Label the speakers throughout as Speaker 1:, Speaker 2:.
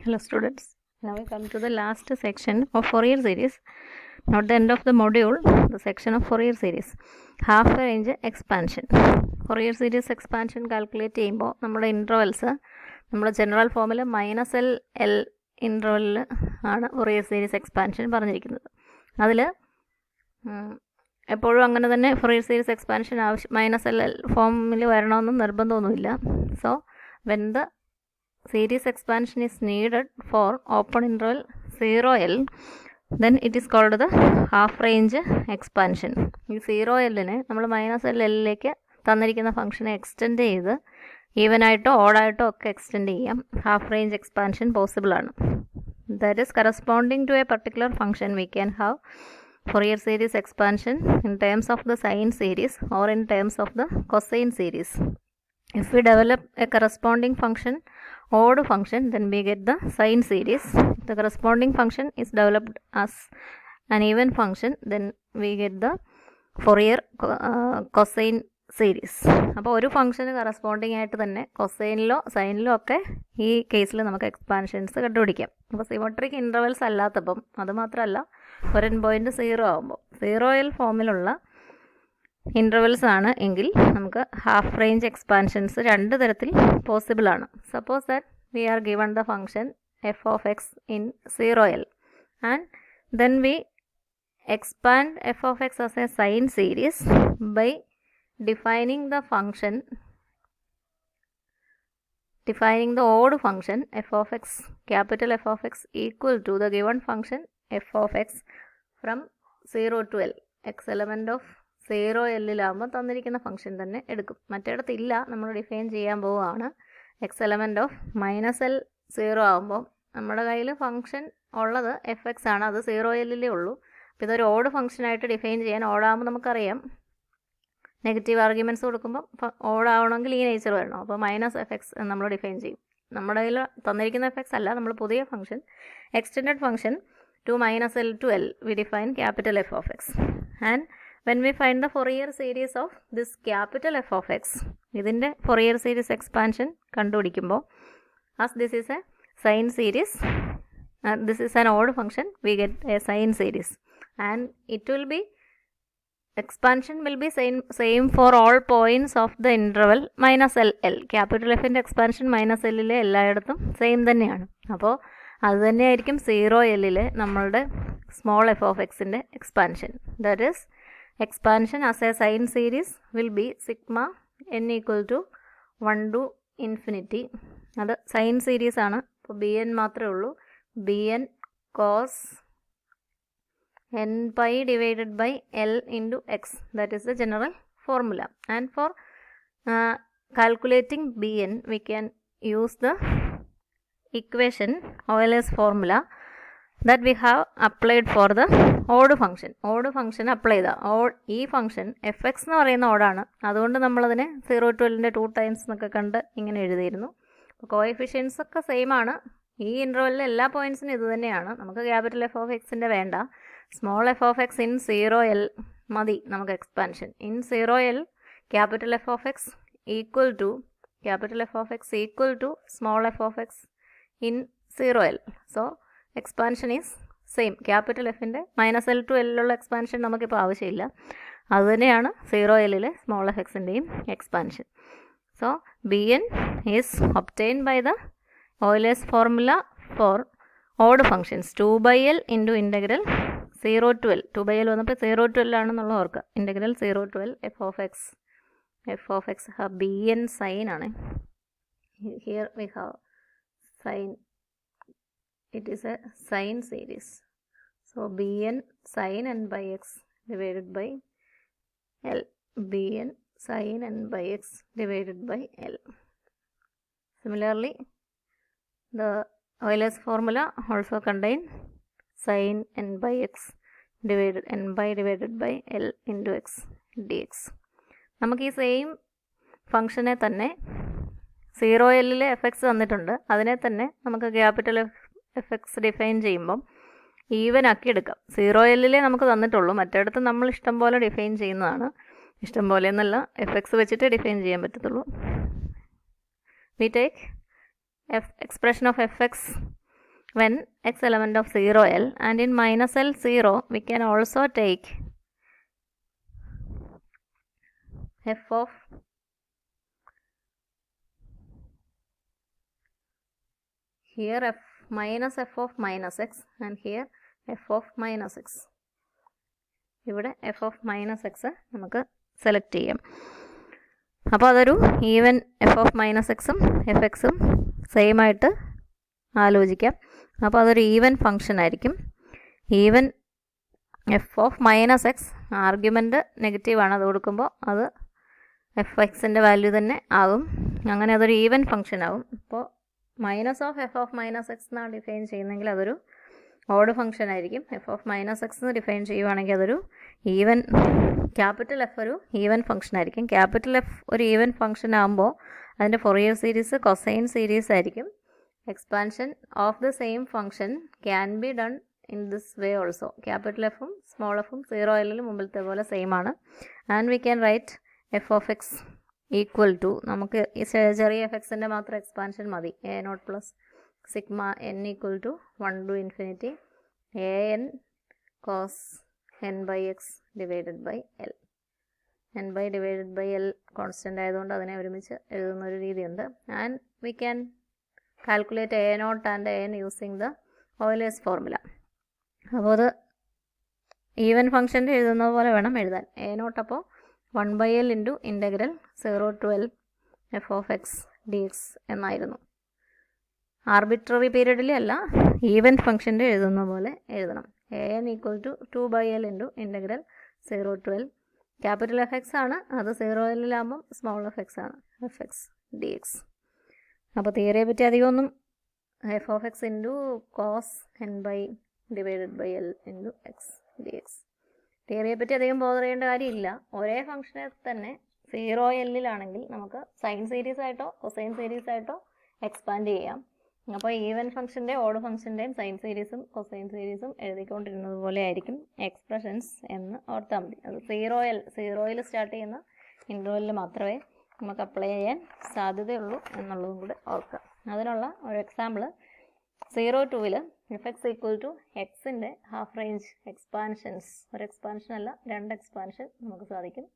Speaker 1: Hello students, now we come to the last section of Fourier series, not the end of the module, the section of Fourier series, half range expansion. Fourier series expansion calculate ചെയ്യുമ്പോൾ നമ്മുടെ intervals നമ്മുടെ general ഫോമിൽ -L ഇൻ്റർവെല്ലിൽ ആണ് Fourier series expansion പറഞ്ഞിരിക്കുന്നത്. അതിൽ എപ്പോഴും അങ്ങനെ തന്നെ Fourier series expansion -L ഫോമിൽ വരണമെന്ന് നിർബന്ധമൊന്നുമില്ല. So when the series expansion is needed for open interval 0L, then it is called the half range expansion. ഈ 0Lനെ നമ്മൾ -L തന്നിരിക്കുന്ന ഫംഗ്ഷനെ എക്സ്റ്റെൻഡ് ചെയ്ത് ഈവനായിട്ടോ ഓഡായിട്ടോ ഒക്കെ എക്സ്റ്റെൻഡ് ചെയ്യാം. ഹാഫ് റേഞ്ച് എക്സ്പാൻഷൻ പോസിബിൾ ആണ്. That is corresponding to a particular function we can have Fourier series expansion in terms of the sine series or in terms of the cosine series. If we develop a corresponding function, odd function, then we get the sine series. If the corresponding function is developed as an even function, then we get the Fourier cosine series. അപ്പോൾ ഒരു ഫംഗ്ഷന് corresponding ആയിട്ട് തന്നെ കൊസൈനിലോ സൈനിലോ ഒക്കെ ഈ കേസിൽ നമുക്ക് expansions കണ്ടുപിടിക്കാം. അപ്പോൾ സിമെട്രിക് ഇൻ്റർവെൽസ് അല്ലാത്തപ്പം അതുമാത്രമല്ല ഒരു പോയിൻറ്റ് 0 ആകുമ്പോൾ 0L ഫോമിലുള്ള ഇൻ്റർവെൽസ് ആണ് എങ്കിൽ നമുക്ക് ഹാഫ് റേഞ്ച് എക്സ്പാൻഷൻസ് രണ്ട് തരത്തിൽ പോസിബിൾ ആണ്. Suppose that we are given the function f(x) in 0L and then we expand f(x) as a sine series by defining the odd function f(x), capital F(x) equal to the given function f(x) from 0 to L. x element of 0Lലാകുമ്പോൾ തന്നിരിക്കുന്ന function തന്നെ എടുക്കും. മറ്റേടത്തില്ല, നമ്മൾ define ചെയ്യാൻ പോവുകയാണ്. X element of -L 0 ആകുമ്പോൾ നമ്മുടെ കയ്യിൽ function ഉള്ളത് f(x) ആണ്. അത് 0Lലേ ഉള്ളൂ. അപ്പോൾ ഇതൊരു ഓഡ് ഫംഗ്ഷനായിട്ട് ഡിഫൈൻ ചെയ്യാൻ ഓടാകുമ്പോൾ നമുക്കറിയാം നെഗറ്റീവ് ആർഗ്യുമെൻറ്റ്സ് കൊടുക്കുമ്പോൾ ഓടാവണമെങ്കിൽ ഈ നേച്ചർ വരണം. അപ്പോൾ -f(x) എന്ന് നമ്മൾ ഡിഫൈൻ ചെയ്യും. നമ്മുടെ കയ്യിൽ തന്നിരിക്കുന്ന f(x) അല്ല, നമ്മൾ പുതിയ function extended function to -L to L we define capital F(x) and when we find the Fourier series of this capital F(x), ഇതിൻ്റെ Fourier series expansion കണ്ടുപിടിക്കുമ്പോൾ as this is a sine series, this is an odd function, we get a sine series and it will be expansion will be same for all points of the interval -L. capital Fൻ്റെ expansion -Lലെ എല്ലായിടത്തും same തന്നെയാണ്. അപ്പോൾ അത് തന്നെയായിരിക്കും 0Lലെ നമ്മളുടെ small f(x)ൻ്റെ expansion. That is expansion as a sine series will be sigma n equal to 1 to infinity. അത് sine series ആണ്. അപ്പോൾ bn മാത്രമേ ഉള്ളൂ. bn cos n pi divided by L into x. That is the general formula. And for calculating bn we can use the equation Euler's formula that we have applied for the odd function. odd function apply ചെയ്ത ഈ function f(x) എന്ന് പറയുന്ന ഓഡാണ്. അതുകൊണ്ട് നമ്മളതിനെ 0 to Lൻ്റെ 2 times എന്നൊക്കെ കണ്ട് ഇങ്ങനെ എഴുതിയിരുന്നു. അപ്പോൾ കോഎഫിഷ്യൻസ് ഒക്കെ സെയിം ആണ്. ഈ ഇൻ്റർവെല്ലിലെ എല്ലാ പോയിൻറ്റ്സിനും ഇത് തന്നെയാണ്. നമുക്ക് ക്യാപിറ്റൽ f(x)ൻ്റെ വേണ്ട, സ്മോൾ f(x) in 0L മതി നമുക്ക് expansion. in 0L capital f(x) equal to small f(x) in 0L. So expansion is same. Capital എഫിൻ്റെ -L to L ഉള്ള എക്സ്പാൻഷൻ നമുക്കിപ്പോൾ ആവശ്യമില്ല. അതുതന്നെയാണ് 0Lലെ സ്മോൾ f(x)ൻ്റെയും expansion. So bn is obtained by the Euler's formula for odd functions 2/L into integral 0 to L. 2/L വന്നപ്പോൾ 0 to L ആണെന്നുള്ള ഓർക്കുക. Integral 0 to L f(x) bn sine ആണ്. Here we have sine. It is a sine series. So bn sin n by x divided by L. bn sin n by x divided by L. Similarly, the Euler's formula also contain sin n by x divided by L into x dx. നമുക്ക് ഈ same ഫംഗ്ഷനെ തന്നെ 0Lലെ f(x) തന്നിട്ടുണ്ട്. അതിനെ തന്നെ നമുക്ക് capital f(x) define ചെയ്യുമ്പം even ആക്കി എടുക്കാം. 0Lലെ നമുക്ക് തന്നിട്ടുള്ളൂ, മറ്റിടത്ത് നമ്മൾ ഇഷ്ടം പോലെ ഡിഫൈൻ ചെയ്യുന്നതാണ്. ഇഷ്ടം പോലെ എന്നല്ല, f(x) വെച്ചിട്ട് ഡിഫൈൻ ചെയ്യാൻ പറ്റത്തുള്ളൂ. We take expression of f(x) when x element of 0L, and in minus L 0 we can also take f of here f minus f of minus x and here f of minus x. ഇവിടെ f of minus x നമുക്ക് select ചെയ്യാം. അപ്പോൾ അതൊരു even F of minus എക്സും F എക്സും same ആയിട്ട് ആലോചിക്കാം. അപ്പോൾ അതൊരു ഈവൻ ഫങ്ഷൻ ആയിരിക്കും. Even F of minus X argument നെഗറ്റീവാണ്, അത് കൊടുക്കുമ്പോൾ അത് എഫ് എക്സിൻ്റെ വാല്യൂ തന്നെ ആകും. അങ്ങനെ അതൊരു ഈവൻ ഫങ്ഷൻ ആകും. അപ്പോൾ minus of F of minus X എന്നാണ് ഡിഫൈൻ ചെയ്യുന്നതെങ്കിൽ അതൊരു ഓഡ് ഫംഗ്ഷൻ ആയിരിക്കും. എഫ് ഓഫ് മൈനസ് എക്സ് എന്ന് ഡിഫൈൻ ചെയ്യുവാണെങ്കിൽ അതൊരു ഈവൻ, ക്യാപിറ്റൽ എഫ് ഒരു ഈവൻ ഫംഗ്ഷൻ ആയിരിക്കും. ക്യാപിറ്റൽ എഫ് ഒരു ഈവൻ ഫംഗ്ഷൻ ആകുമ്പോൾ അതിൻ്റെ ഫൊറിയർ സീരീസ് കൊസൈൻ സീരീസ് ആയിരിക്കും. Expansion of the same function can be done in this way also. Capital എഫും സ്മോൾ എഫും 0L മുമ്പിലത്തെ പോലെ സെയിം ആണ്. And we can write F of X equal to, നമുക്ക് ഈ ചെറിയ എഫ് എക്സിൻ്റെ മാത്രം എക്സ്പാൻഷൻ മതി, A naught plus sigma N equal to 1 to infinity an cos n by x divided by L. n by divided by L constant ആയതുകൊണ്ട് അതിനെ ഒരുമിച്ച് എഴുതുന്നൊരു രീതിയുണ്ട്. And we can calculate A naught and N using the Euler's formula. അപ്പോൾ അത് even ഫംഗ്ഷൻ്റെ എഴുതുന്നത് പോലെ വേണം എഴുതാൻ. എ നോട്ട് അപ്പോൾ 1/L into integral 0 to L F of X D X എന്നായിരുന്നു. ആർബിട്രറി പീരീഡിൽ അല്ല, ഈവൻ ഫംഗ്ഷൻ്റെ എഴുതുന്ന പോലെ എഴുതണം. A N equal to 2/L into integral 0 to L. Capital F X ആണ്, അത് 0L സ്മോൾ എഫ് എക്സ് ആണ്, എഫ് എക്സ് ഡി എക്സ്. അപ്പോൾ തിയറിയെ പറ്റി അധികമൊന്നും F of X into cos N by divided by L into X D X. തിയറിയെ പറ്റി അധികം ബോധർ ചെയ്യേണ്ട കാര്യമില്ല. ഒരേ ഫംഗ്ഷനെ തന്നെ 0L നമുക്ക് സൈൻ സീരീസ് ആയിട്ടോ കൊസൈൻ സീരീസ് ആയിട്ടോ എക്സ്പാൻഡ് ചെയ്യാം. അപ്പോൾ ഈവൻ ഫംഗ്ഷൻ്റെ ഓഡ് ഫംഗ്ഷൻ്റെയും സൈൻ സീരീസും കൊസൈൻ സീരീസും എഴുതിക്കൊണ്ടിരുന്നത് പോലെ ആയിരിക്കും എക്സ്പ്രഷൻസ് എന്ന് ഓർത്താൽ മതി. അത് 0L സ്റ്റാർട്ട് ചെയ്യുന്ന ഇൻ്റർവെല്ലിൽ മാത്രമേ നമുക്ക് അപ്ലൈ ചെയ്യാൻ സാധ്യതയുള്ളൂ എന്നുള്ളതും കൂടെ ഓർക്കുക. അതിനുള്ള ഒരു example 0-2 F X equal to എക്സിൻ്റെ ഹാഫ് റേഞ്ച് എക്സ്പാൻഷൻസ്, ഒരു എക്സ്പാൻഷൻ അല്ല 2 എക്സ്പാൻഷൻ നമുക്ക് സാധിക്കും.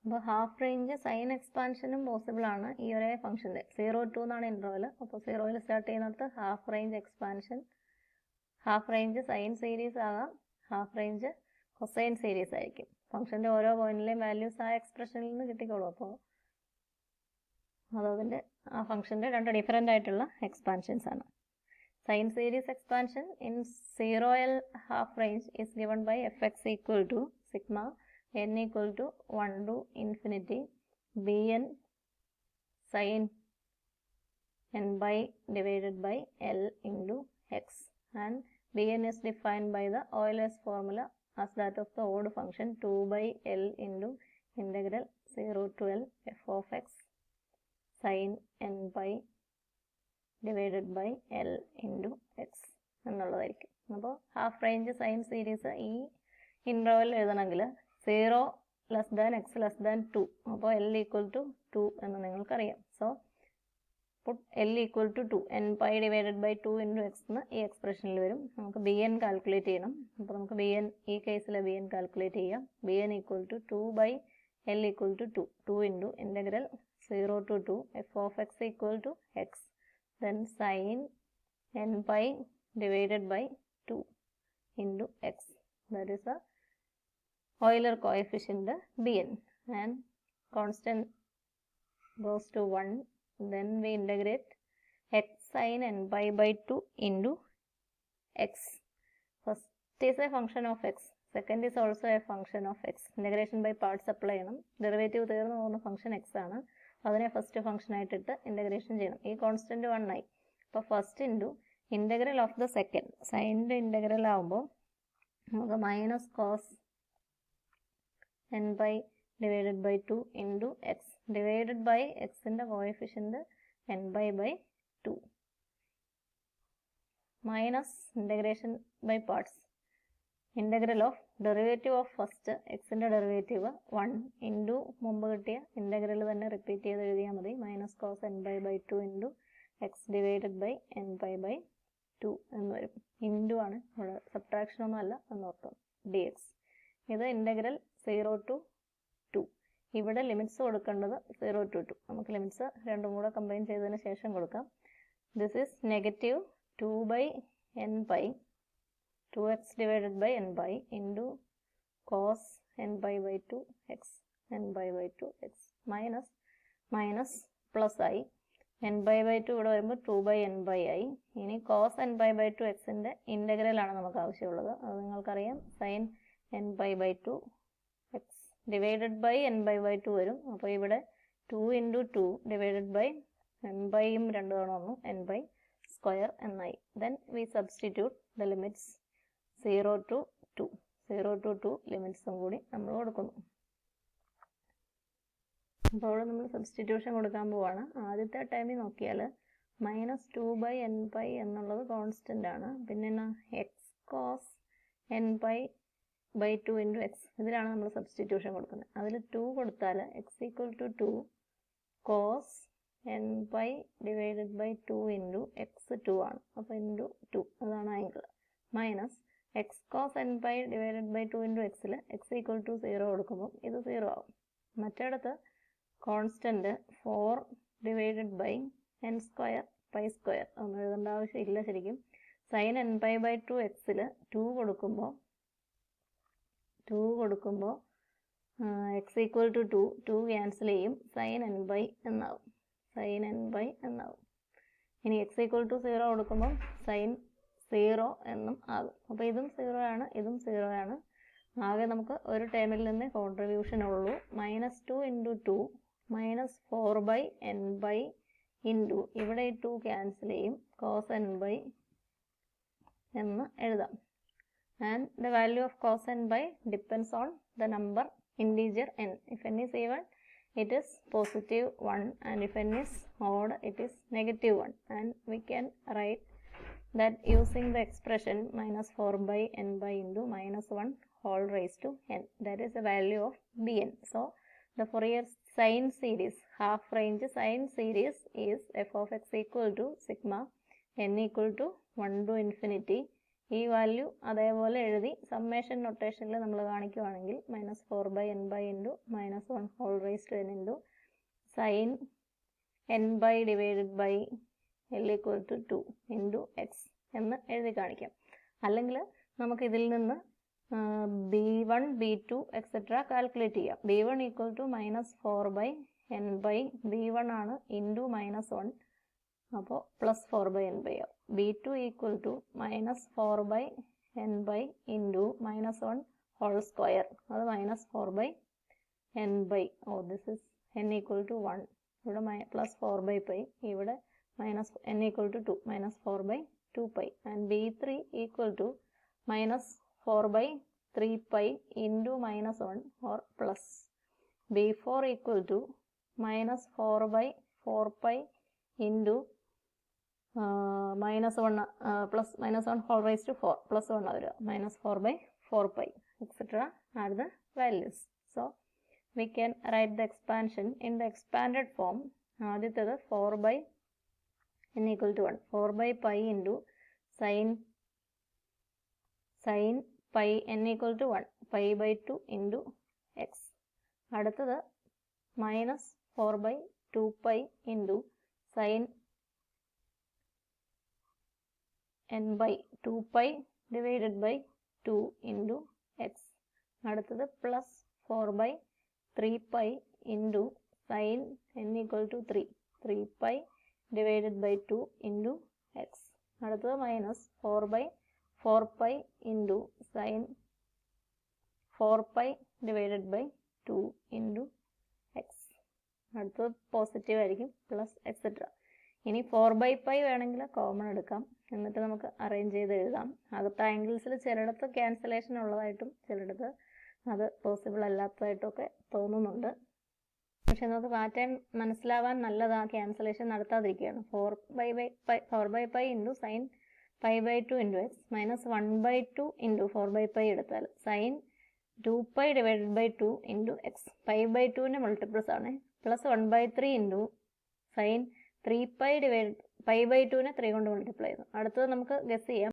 Speaker 1: അപ്പോൾ ഹാഫ് റേഞ്ച് സൈൻ എക്സ്പാൻഷനും പോസിബിളാണ് ഈ ഒരേ ഫംഗ്ഷൻ്റെ. 0-2 എന്നാണ് ഇൻ്റർവെൽ. അപ്പോൾ 0 സ്റ്റാർട്ട് ചെയ്യുന്നിടത്ത് half range expansion, half range sine series ആകാം, ഹാഫ് റേഞ്ച് കൊസൈൻ സീരീസ് ആയിരിക്കും. ഫംഗ്ഷൻ്റെ ഓരോ പോയിന്റിലെയും വാല്യൂസ് ആ എക്സ്പ്രഷനിൽ നിന്ന് കിട്ടിക്കോളും. അപ്പോൾ അതതിൻ്റെ ആ ഫംഗ്ഷൻ്റെ 2 ഡിഫറൻ്റ് ആയിട്ടുള്ള എക്സ്പാൻഷൻസ് ആണ്. Sine series expansion in 0L half range is given by F X equal to sigma n equal to 1 to infinity bn sin n by divided by L into x, and bn is defined by the Euler's formula as that of the odd function 2/L into integral 0 to L f of x sin n by divided by L into x എന്നുള്ളതായിരിക്കും. അപ്പോൾ half range sine series ഈ interval എഴുതണമെങ്കിൽ 0 less than X less than 2, അപ്പോൾ L equal to 2 എന്ന് നിങ്ങൾക്കറിയാം. So put L equal to 2 n pi divided by 2 into X എന്ന് ഈ എക്സ്പ്രഷനിൽ വരും. നമുക്ക് bn കാൽക്കുലേറ്റ് ചെയ്യണം. അപ്പോൾ നമുക്ക് bn, ഈ കേസിൽ bn കാൽക്കുലേറ്റ് ചെയ്യാം. bn equal to 2/L equal to 2 into integral 0 to 2 F of X equal to X then sine n pi divided by 2 into x. That is a Euler coefficient bn, and constant goes to 1. Then we integrate x sin n pi by 2 into x. First is a function of x, second is also a function of x. Integration by parts apply ചെയ്യണം. Derivative തീർന്നു പോകുന്ന function x ആണ്, അതിനെ first function ആയിട്ടിട്ട് integration ചെയ്യണം. ഈ constant 1 ആയി. അപ്പോൾ first into integral of the second, സൈൻ്റെ ഇൻ്റഗ്രൽ ആകുമ്പോൾ നമുക്ക് minus cos n by divided by 2 into x divided by xൻ്റെ coefficient n by 2 minus integration by parts, integral of derivative of first എക്സിൻ്റെ derivative 1 into മുമ്പ് കിട്ടിയ integral തന്നെ repeat ചെയ്ത് എഴുതിയാൽ മതി. Minus cos n by 2 into X divided by n by 2 എന്ന് വരും. ഇൻറ്റു ആണ് ഇവിടെ, സബ്ട്രാക്ഷൻ ഒന്നും അല്ല എന്നോർത്തോ. ഡി എക്സ് ഇത് ഇൻ്റഗ്രൽ 0 to 2. ഇവിടെ ലിമിറ്റ്സ് കൊടുക്കേണ്ടത് 0 to 2. നമുക്ക് ലിമിറ്റ്സ് രണ്ടും കൂടെ കമ്പൈൻ ചെയ്തതിന് ശേഷം കൊടുക്കാം. This is negative 2/n pi 2x divided by n pi into cos n pi by 2 x n pi by 2 x minus plus i n pi by 2 ഇവിടെ വരുമ്പോൾ 2/n by i. ഇനി cos n pi by 2 xന്റെ integral ആണ് നമുക്ക് ആവശ്യമുള്ളത്. അത് നിങ്ങൾക്കറിയാം, sin n pi by 2 x divided by n pi by 2 വരും. അപ്പോൾ ഇവിടെ 2 into 2 divided by n പൈയും 2 തവണ വന്നു, n pi square എന്നായി. Then we substitute the limits 0 to 2. 0 to 2 ലിമിറ്റ്സും കൂടി നമ്മൾ കൊടുക്കുന്നു. അപ്പോൾ അവിടെ നമ്മൾ സബ്സ്റ്റിറ്റ്യൂഷൻ കൊടുക്കാൻ പോവാണ്. ആദ്യത്തെ ടൈമിൽ നോക്കിയാൽ -2/n pi എന്നുള്ളത് കോൺസ്റ്റൻ്റ് ആണ്. പിന്നെ X cos n pi by 2 into x, ഇതിലാണ് നമ്മൾ സബ്സ്റ്റിറ്റ്യൂഷൻ കൊടുക്കുന്നത്. അതിൽ 2 കൊടുത്താൽ x equal to 2 cos n pi divided by 2 into x 2 ആണ്. അപ്പോൾ ഇൻറ്റു 2 അതാണ് angle. Minus X cos n pi divided by 2 into xൽ x equal to 0 കൊടുക്കുമ്പോൾ ഇത് 0 ആവും. മറ്റേടത്ത് constant 4 divided by n square pi square ഒന്നും എഴുതേണ്ട ആവശ്യമില്ല ശരിക്കും. sin n pi by 2 xൽ 2 കൊടുക്കുമ്പോൾ x equal to 2 ക്യാൻസൽ ചെയ്യും, sin n by എന്നാവും. ഇനി x equal to 0 കൊടുക്കുമ്പോൾ sin 0 എന്നും ആകും. അപ്പോൾ ഇതും 0 ആണ്, ഇതും 0 ആണ്. ആകെ നമുക്ക് ഒരു ടേമിൽ നിന്ന് കോൺട്രിബ്യൂഷൻ ഉള്ളൂ. -2 into 2 -4/n by ഇൻറ്റു ഇവിടെ ഈ 2 ക്യാൻസൽ ചെയ്യും, cos n by എന്ന് എഴുതാം. And the value of cos n by depends on the number integer n. If n is even, it is positive 1, and if n is odd, it is negative 1. And we can write that using the expression -4/n by into -1 whole raised to n. That is the value of bn. So the Fourier sine series, half range sine series is f of x equal to sigma n equal to 1 to infinity. ഈ value അതേപോലെ എഴുതി summation നൊട്ടേഷനിൽ നമ്മൾ കാണിക്കുവാണെങ്കിൽ -4/n by into -1 whole raised to n into sin n by divided by l equal to 2 into x എന്ന് എഴുതി കാണിക്കാം. അല്ലെങ്കിൽ നമുക്ക് ഇതിൽ നിന്ന് b1 b2 എക്സെട്ര കാൽക്കുലേറ്റ് ചെയ്യാം. b1 equal to -4/n by b1 ആണ് ഇൻറ്റു -1, അപ്പോൾ +4/n by ആവും. b2 equal to -4/n by into -1 whole square, അത് -4/n by, this is n equal to 1, ഇവിടെ +4/pi, ഇവിടെ n equal to 2, -4/2pi. And b3 equal to -4/3pi into -1 or plus. b4 equal to -4/4pi into -1 plus -1 whole raised to 4 plus 1 വരിക, -4/4pi, etc. are the values. So we can write the expansion in the expanded form. ആദ്യത്തേത് 4/n equal to 1, 4/pi into sin pi n equal to 1, pi by 2 into x. അടുത്തത് -4/2pi into sin n by 2pi divided by 2 into x. അടുത്തത് +4/3pi into sin n equal to 3, 3pi divided by 2 into x. അടുത്തത് -4/4pi into sin 4pi divided by 2 into x. അടുത്തത് positive ആയിരിക്കും, plus etcetera. ഇനി 4/pi വേണമെങ്കിൽ common എടുക്കാം, എന്നിട്ട് നമുക്ക് arrange ചെയ്ത് എഴുതാം. അകത്ത് ആംഗിൾസിൽ ചിലയിടത്ത് ക്യാൻസലേഷൻ ഉള്ളതായിട്ടും ചിലയിടത്ത് അത് പോസിബിൾ അല്ലാത്തതായിട്ടൊക്കെ തോന്നുന്നുണ്ട്. പക്ഷെ നമുക്ക് പാറ്റേൺ മനസ്സിലാവാൻ നല്ലതാ ക്യാൻസലേഷൻ നടത്താതിരിക്കുകയാണ്. 4/pi into sine pi by 2 into x -1/2 into 4/pi എടുത്താൽ sin 2pi divided by 2 into x, pi by 2ൻ്റെ മൾട്ടിപ്പിൾസ് ആണ്, +1/3 into sin 3pi divided pi by 2നെ 3 കൊണ്ട് മൾട്ടിപ്ലൈ ചെയ്യുന്നു. അടുത്തത് നമുക്ക് ഗസ് ചെയ്യാം.